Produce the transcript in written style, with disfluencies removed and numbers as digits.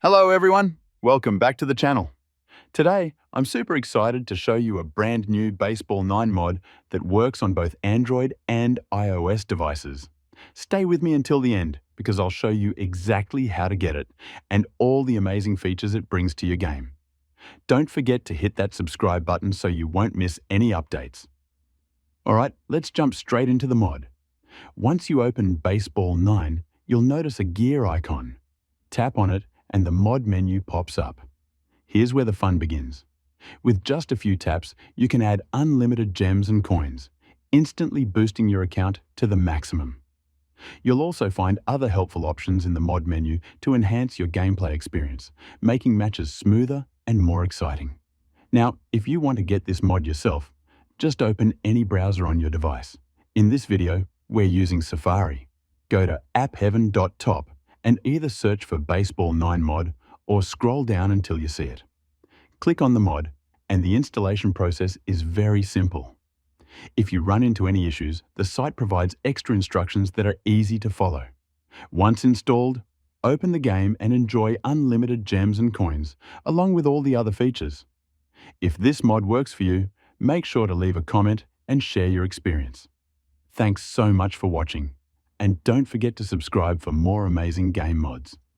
Hello everyone, welcome back to the channel. Today, I'm super excited to show you a brand new Baseball 9 mod that works on both Android and iOS devices. Stay with me until the end because I'll show you exactly how to get it and all the amazing features it brings to your game. Don't forget to hit that subscribe button so you won't miss any updates. Alright, let's jump straight into the mod. Once you open Baseball 9, you'll notice a gear icon. Tap on it and the mod menu pops up. Here's where the fun begins. With just a few taps, you can add unlimited gems and coins, instantly boosting your account to the maximum. You'll also find other helpful options in the mod menu to enhance your gameplay experience, making matches smoother and more exciting. Now, if you want to get this mod yourself, just open any browser on your device. In this video, we're using Safari. Go to appheaven.top and either search for Baseball 9 mod or scroll down until you see it. Click on the mod, and the installation process is very simple. If you run into any issues, the site provides extra instructions that are easy to follow. Once installed, open the game and enjoy unlimited gems and coins, along with all the other features. If this mod works for you, make sure to leave a comment and share your experience. Thanks so much for watching. And don't forget to subscribe for more amazing game mods.